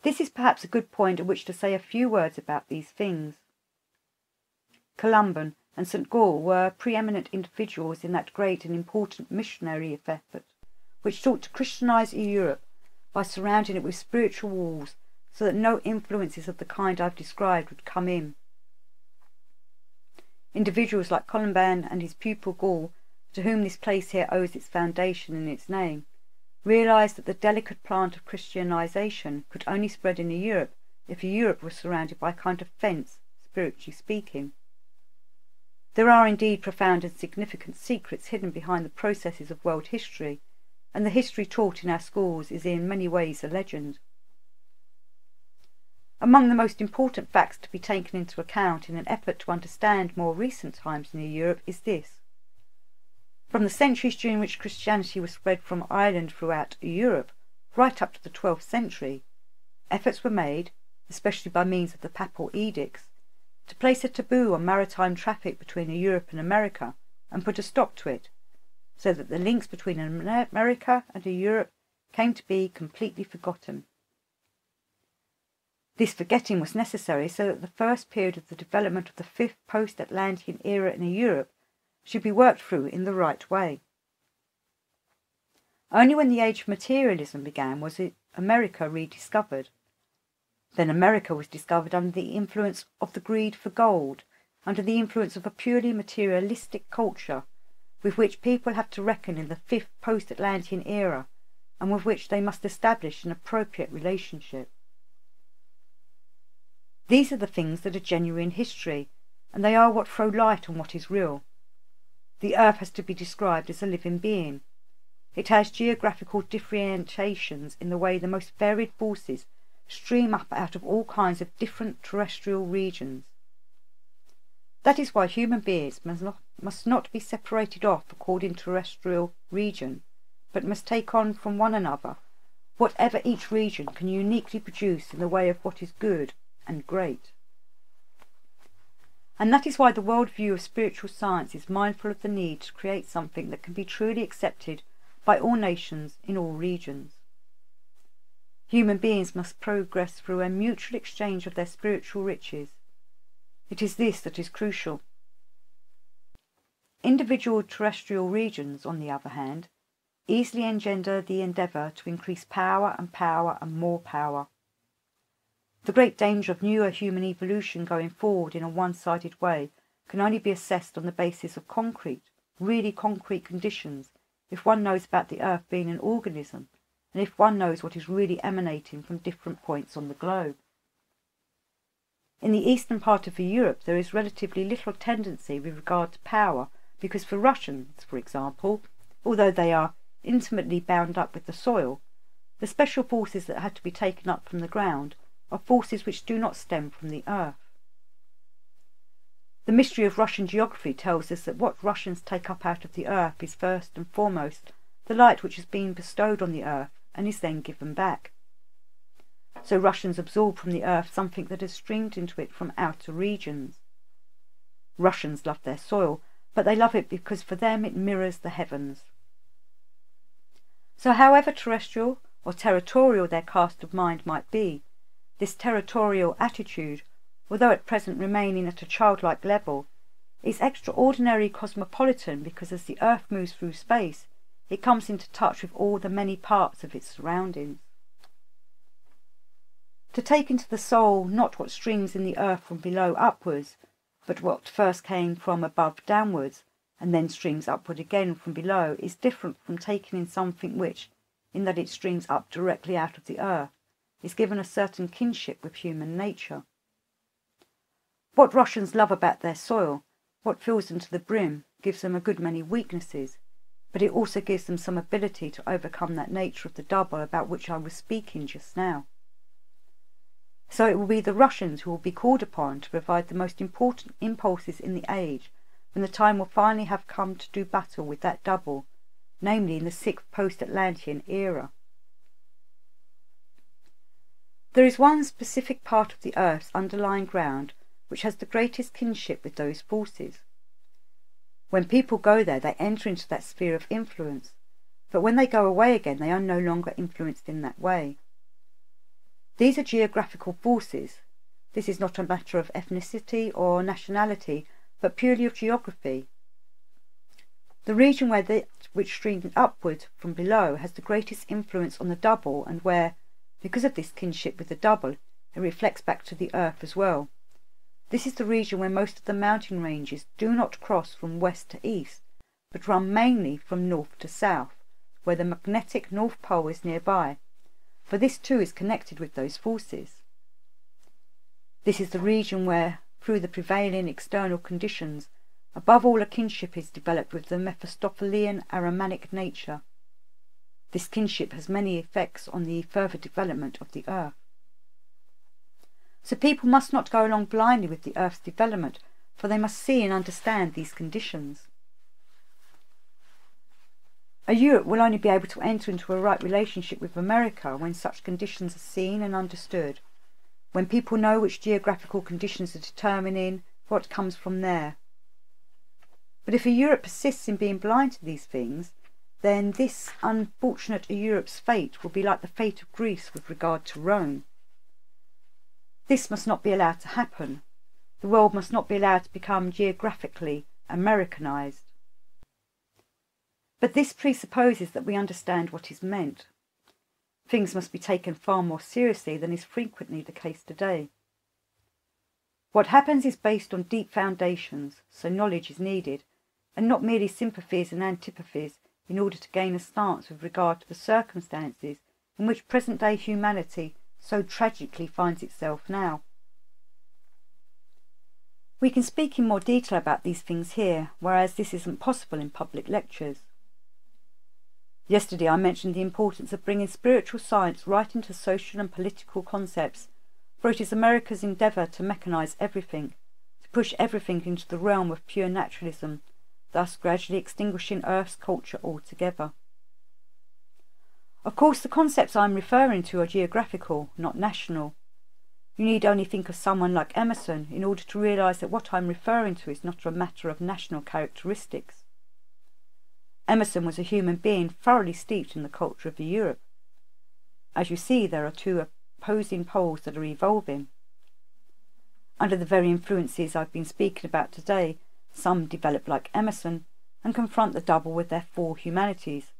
This is perhaps a good point at which to say a few words about these things. Columban and St. Gall were preeminent individuals in that great and important missionary effort which sought to Christianize Europe by surrounding it with spiritual walls so that no influences of the kind I've described would come in. Individuals like Columban and his pupil Gall, to whom this place here owes its foundation and its name, realized that the delicate plant of Christianization could only spread in Europe if Europe was surrounded by a kind of fence, spiritually speaking. There are indeed profound and significant secrets hidden behind the processes of world history, and the history taught in our schools is in many ways a legend. Among the most important facts to be taken into account in an effort to understand more recent times in Europe is this. From the centuries during which Christianity was spread from Ireland throughout Europe, right up to the 12th century, efforts were made, especially by means of the papal edicts, to place a taboo on maritime traffic between Europe and America and put a stop to it, so that the links between America and Europe came to be completely forgotten. This forgetting was necessary so that the first period of the development of the fifth post-Atlantean era in Europe should be worked through in the right way. Only when the age of materialism began was America rediscovered. Then America was discovered under the influence of the greed for gold, under the influence of a purely materialistic culture with which people have to reckon in the fifth post-Atlantean era, and with which they must establish an appropriate relationship. These are the things that are genuine history, and they are what throw light on what is real. The earth has to be described as a living being. It has geographical differentiations in the way the most varied forces stream up out of all kinds of different terrestrial regions. That is why human beings must not be separated off according to terrestrial region, but must take on from one another whatever each region can uniquely produce in the way of what is good and great. And that is why the worldview of spiritual science is mindful of the need to create something that can be truly accepted by all nations in all regions. Human beings must progress through a mutual exchange of their spiritual riches. It is this that is crucial. Individual terrestrial regions, on the other hand, easily engender the endeavour to increase power and more power. The great danger of newer human evolution going forward in a one-sided way can only be assessed on the basis of concrete, really concrete conditions, if one knows about the earth being an organism, and if one knows what is really emanating from different points on the globe. In the eastern part of Europe there is relatively little tendency with regard to power, because for Russians, for example, although they are intimately bound up with the soil, the special forces that had to be taken up from the ground are forces which do not stem from the earth. The mystery of Russian geography tells us that what Russians take up out of the earth is first and foremost the light which has been bestowed on the earth and is then given back. So Russians absorb from the earth something that has streamed into it from outer regions. Russians love their soil, but they love it because for them it mirrors the heavens. So however terrestrial or territorial their cast of mind might be, this territorial attitude, although at present remaining at a childlike level, is extraordinarily cosmopolitan because as the earth moves through space, it comes into touch with all the many parts of its surroundings. To take into the soul not what streams in the earth from below upwards, but what first came from above downwards, and then streams upward again from below, is different from taking in something which, in that it streams up directly out of the earth, is given a certain kinship with human nature. What Russians love about their soil, what fills them to the brim, gives them a good many weaknesses, but it also gives them some ability to overcome that nature of the double about which I was speaking just now. So it will be the Russians who will be called upon to provide the most important impulses in the age, when the time will finally have come to do battle with that double, namely in the sixth post-Atlantean era. There is one specific part of the earth's underlying ground which has the greatest kinship with those forces. When people go there, they enter into that sphere of influence, but when they go away again, they are no longer influenced in that way. These are geographical forces. This is not a matter of ethnicity or nationality, but purely of geography. The region where that which streams upward from below has the greatest influence on the double, and where, because of this kinship with the double, it reflects back to the earth as well. This is the region where most of the mountain ranges do not cross from west to east, but run mainly from north to south, where the magnetic North Pole is nearby, for this too is connected with those forces. This is the region where, through the prevailing external conditions, above all a kinship is developed with the Mephistophelian Ahrimanic nature. This kinship has many effects on the further development of the earth. So people must not go along blindly with the earth's development, for they must see and understand these conditions. Europe will only be able to enter into a right relationship with America when such conditions are seen and understood, when people know which geographical conditions are determining what comes from there. But if a Europe persists in being blind to these things, then this unfortunate Europe's fate will be like the fate of Greece with regard to Rome. This must not be allowed to happen. The world must not be allowed to become geographically Americanized. But this presupposes that we understand what is meant. Things must be taken far more seriously than is frequently the case today. What happens is based on deep foundations, so knowledge is needed, and not merely sympathies and antipathies in order to gain a stance with regard to the circumstances in which present-day humanity so tragically finds itself now. We can speak in more detail about these things here, whereas this isn't possible in public lectures. Yesterday I mentioned the importance of bringing spiritual science right into social and political concepts, for it is America's endeavour to mechanize everything, to push everything into the realm of pure naturalism, thus gradually extinguishing Earth's culture altogether. Of course, the concepts I am referring to are geographical, not national. You need only think of someone like Emerson in order to realise that what I am referring to is not a matter of national characteristics. Emerson was a human being thoroughly steeped in the culture of Europe. As you see, there are two opposing poles that are evolving. Under the very influences I've been speaking about today, some develop like Emerson and confront the double with their four humanities,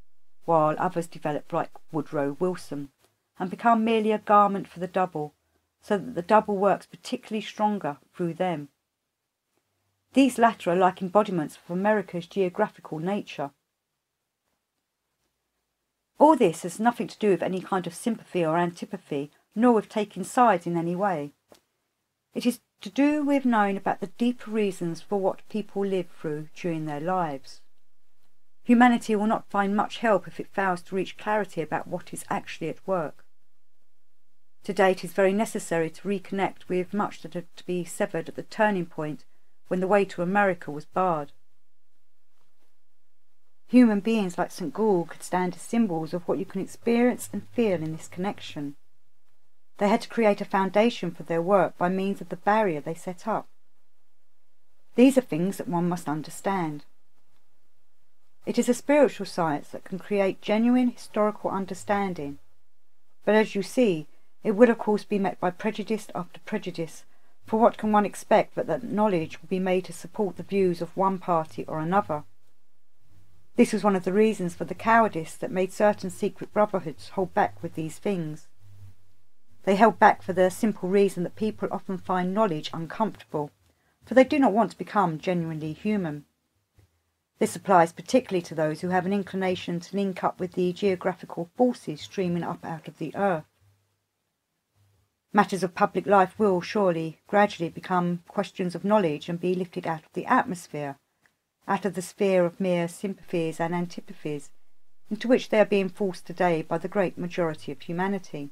while others develop like Woodrow Wilson and become merely a garment for the double, so that the double works particularly stronger through them. These latter are like embodiments of America's geographical nature. All this has nothing to do with any kind of sympathy or antipathy, nor with taking sides in any way. It is to do with knowing about the deeper reasons for what people live through during their lives. Humanity will not find much help if it fails to reach clarity about what is actually at work. Today it is very necessary to reconnect with much that had to be severed at the turning point when the way to America was barred. Human beings like St. Gall could stand as symbols of what you can experience and feel in this connection. They had to create a foundation for their work by means of the barrier they set up. These are things that one must understand. It is a spiritual science that can create genuine historical understanding, but as you see, it will of course be met by prejudice after prejudice, for what can one expect but that knowledge will be made to support the views of one party or another? This was one of the reasons for the cowardice that made certain secret brotherhoods hold back with these things. They held back for the simple reason that people often find knowledge uncomfortable, for they do not want to become genuinely human. This applies particularly to those who have an inclination to link up with the geographical forces streaming up out of the earth. Matters of public life will, surely, gradually become questions of knowledge and be lifted out of the atmosphere, out of the sphere of mere sympathies and antipathies, into which they are being forced today by the great majority of humanity.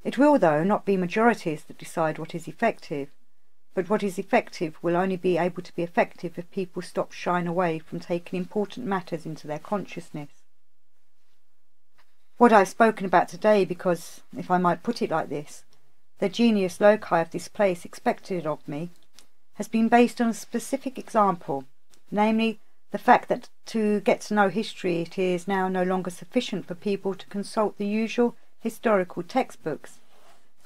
It will, though, not be majorities that decide what is effective, but what is effective will only be able to be effective if people stop shying away from taking important matters into their consciousness. What I have spoken about today because, if I might put it like this, the genius loci of this place expected of me, has been based on a specific example, namely the fact that to get to know history it is now no longer sufficient for people to consult the usual historical textbooks,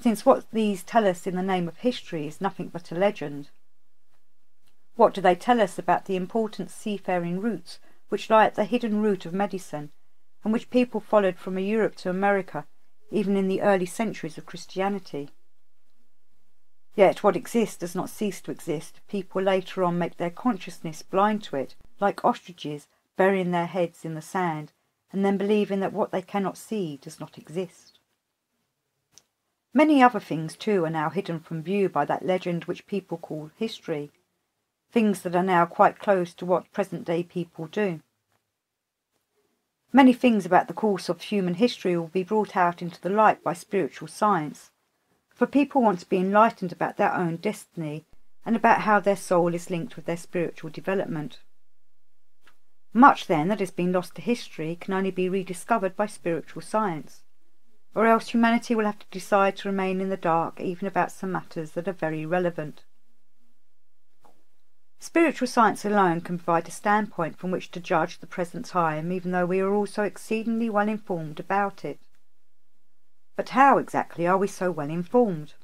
since what these tell us in the name of history is nothing but a legend. What do they tell us about the important seafaring routes which lie at the hidden root of medicine, and which people followed from Europe to America, even in the early centuries of Christianity? Yet what exists does not cease to exist. People later on make their consciousness blind to it, like ostriches burying their heads in the sand, and then believing that what they cannot see does not exist. Many other things, too, are now hidden from view by that legend which people call history, things that are now quite close to what present-day people do. Many things about the course of human history will be brought out into the light by spiritual science, for people want to be enlightened about their own destiny and about how their soul is linked with their spiritual development. Much, then, that has been lost to history can only be rediscovered by spiritual science, or else humanity will have to decide to remain in the dark even about some matters that are very relevant. Spiritual science alone can provide a standpoint from which to judge the present time, even though we are also exceedingly well informed about it. But how exactly are we so well informed?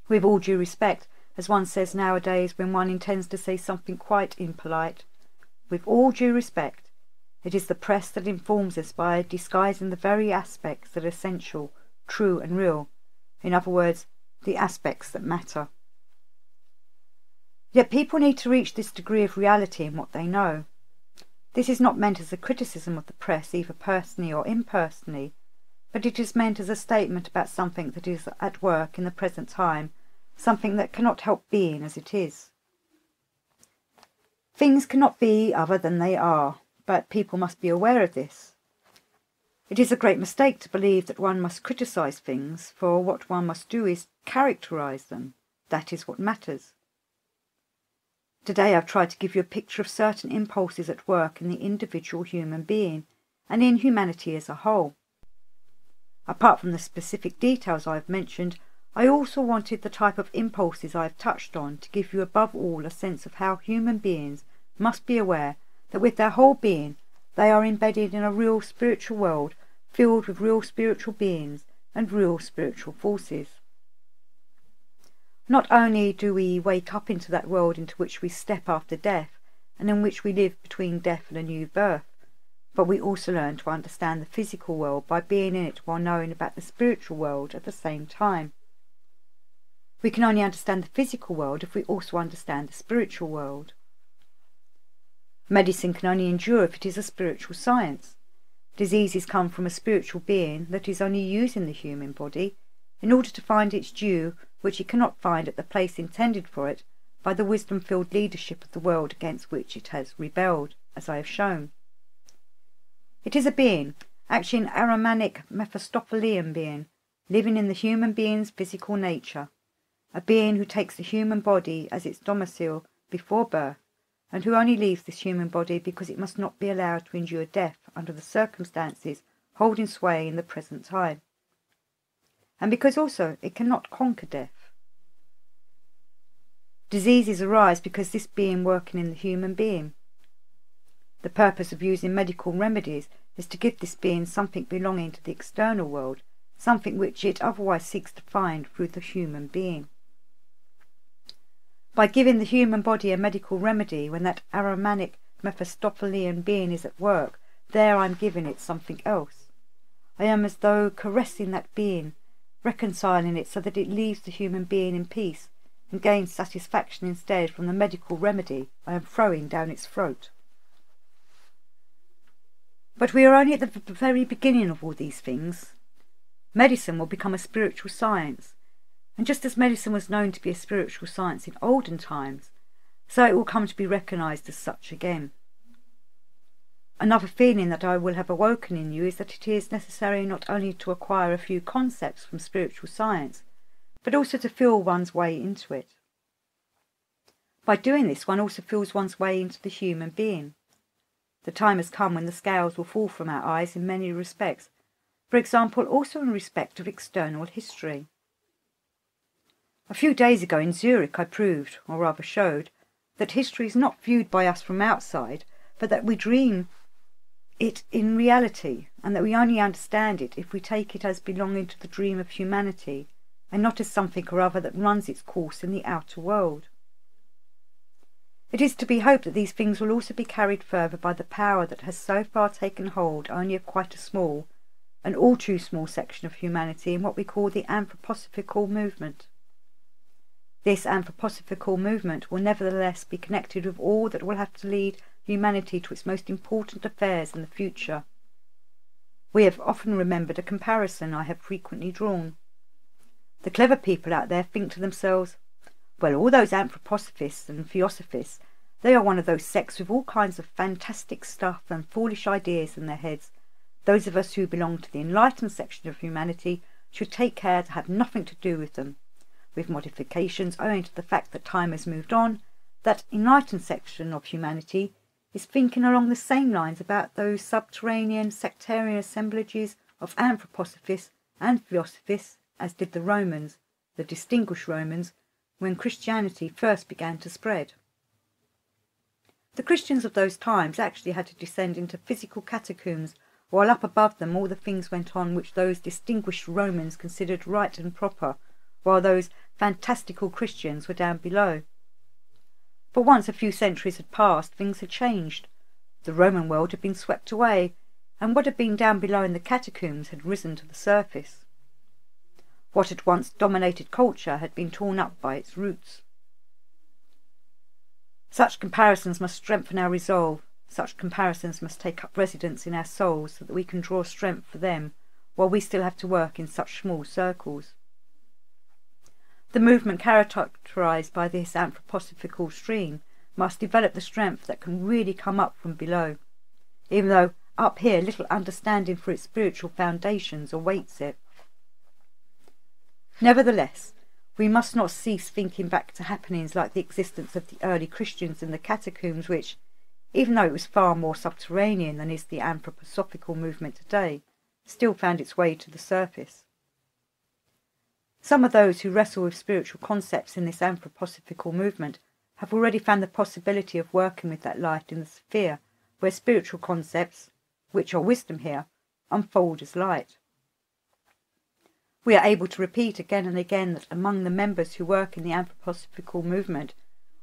With all due respect, as one says nowadays when one intends to say something quite impolite, with all due respect, it is the press that informs us by disguising the very aspects that are essential, true and real, in other words, the aspects that matter. Yet people need to reach this degree of reality in what they know. This is not meant as a criticism of the press, either personally or impersonally, but it is meant as a statement about something that is at work in the present time, something that cannot help being as it is. Things cannot be other than they are, but people must be aware of this. It is a great mistake to believe that one must criticize things, for what one must do is characterize them. That is what matters. Today I've tried to give you a picture of certain impulses at work in the individual human being, and in humanity as a whole. Apart from the specific details I have mentioned, I also wanted the type of impulses I have touched on to give you above all a sense of how human beings must be aware that with their whole being they are embedded in a real spiritual world filled with real spiritual beings and real spiritual forces. Not only do we wake up into that world into which we step after death, and in which we live between death and a new birth, but we also learn to understand the physical world by being in it while knowing about the spiritual world at the same time. We can only understand the physical world if we also understand the spiritual world. Medicine can only endure if it is a spiritual science. Diseases come from a spiritual being that is only using the human body in order to find its due, which it cannot find at the place intended for it by the wisdom-filled leadership of the world against which it has rebelled, as I have shown. It is a being, actually an Ahrimanic Mephistophelian being, living in the human being's physical nature, a being who takes the human body as its domicile before birth, and who only leaves this human body because it must not be allowed to endure death under the circumstances holding sway in the present time, and because also it cannot conquer death. Diseases arise because this being working in the human being. The purpose of using medical remedies is to give this being something belonging to the external world, something which it otherwise seeks to find through the human being. By giving the human body a medical remedy when that Ahrimanic Mephistophelian being is at work, there I am giving it something else. I am as though caressing that being, reconciling it so that it leaves the human being in peace and gains satisfaction instead from the medical remedy I am throwing down its throat. But we are only at the very beginning of all these things. Medicine will become a spiritual science, and just as medicine was known to be a spiritual science in olden times, so it will come to be recognized as such again. Another feeling that I will have awoken in you is that it is necessary not only to acquire a few concepts from spiritual science, but also to feel one's way into it. By doing this, one also feels one's way into the human being. The time has come when the scales will fall from our eyes in many respects, for example, also in respect of external history. A few days ago in Zurich I proved, or rather showed, that history is not viewed by us from outside, but that we dream it in reality, and that we only understand it if we take it as belonging to the dream of humanity, and not as something or other that runs its course in the outer world. It is to be hoped that these things will also be carried further by the power that has so far taken hold only of quite a small, an all too small section of humanity in what we call the anthroposophical movement. This anthroposophical movement will nevertheless be connected with all that will have to lead humanity to its most important affairs in the future. We have often remembered a comparison I have frequently drawn. The clever people out there think to themselves, well, all those anthroposophists and theosophists, they are one of those sects with all kinds of fantastic stuff and foolish ideas in their heads. Those of us who belong to the enlightened section of humanity should take care to have nothing to do with them. With modifications owing to the fact that time has moved on, that enlightened section of humanity is thinking along the same lines about those subterranean sectarian assemblages of anthroposophists and theosophists as did the Romans, the distinguished Romans, when Christianity first began to spread. The Christians of those times actually had to descend into physical catacombs, while up above them all the things went on which those distinguished Romans considered right and proper, while those fantastical Christians were down below. But once a few centuries had passed, things had changed. The Roman world had been swept away, and what had been down below in the catacombs had risen to the surface. What had once dominated culture had been torn up by its roots. Such comparisons must strengthen our resolve. Such comparisons must take up residence in our souls so that we can draw strength for them while we still have to work in such small circles. The movement characterized by this anthroposophical stream must develop the strength that can really come up from below, even though up here little understanding for its spiritual foundations awaits it. Nevertheless, we must not cease thinking back to happenings like the existence of the early Christians in the catacombs which, even though it was far more subterranean than is the anthroposophical movement today, still found its way to the surface. Some of those who wrestle with spiritual concepts in this anthroposophical movement have already found the possibility of working with that light in the sphere where spiritual concepts, which are wisdom here, unfold as light. We are able to repeat again and again that among the members who work in the anthroposophical movement,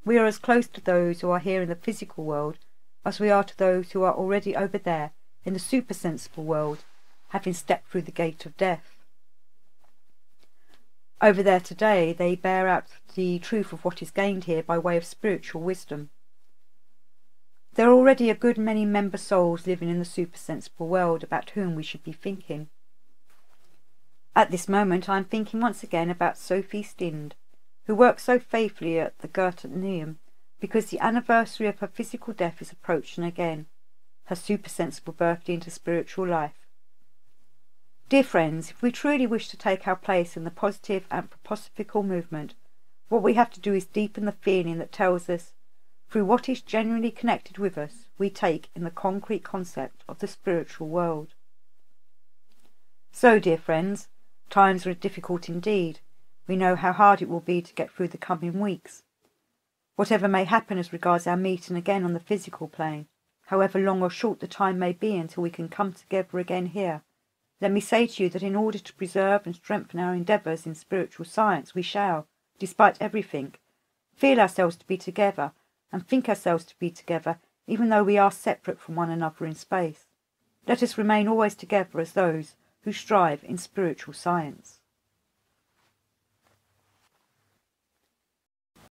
we are as close to those who are here in the physical world as we are to those who are already over there in the supersensible world, having stepped through the gate of death. Over there today they bear out the truth of what is gained here by way of spiritual wisdom. There are already a good many member souls living in the supersensible world about whom we should be thinking. At this moment I am thinking once again about Sophie Stind, who works so faithfully at the Goetheanum because the anniversary of her physical death is approaching again, her supersensible birthday into spiritual life. Dear friends, if we truly wish to take our place in the positive anthroposophical movement, what we have to do is deepen the feeling that tells us, through what is genuinely connected with us, we take in the concrete concept of the spiritual world. So, dear friends, times are difficult indeed. We know how hard it will be to get through the coming weeks. Whatever may happen as regards our meeting again on the physical plane, however long or short the time may be until we can come together again here, let me say to you that in order to preserve and strengthen our endeavours in spiritual science, we shall, despite everything, feel ourselves to be together and think ourselves to be together, even though we are separate from one another in space. Let us remain always together as those who strive in spiritual science.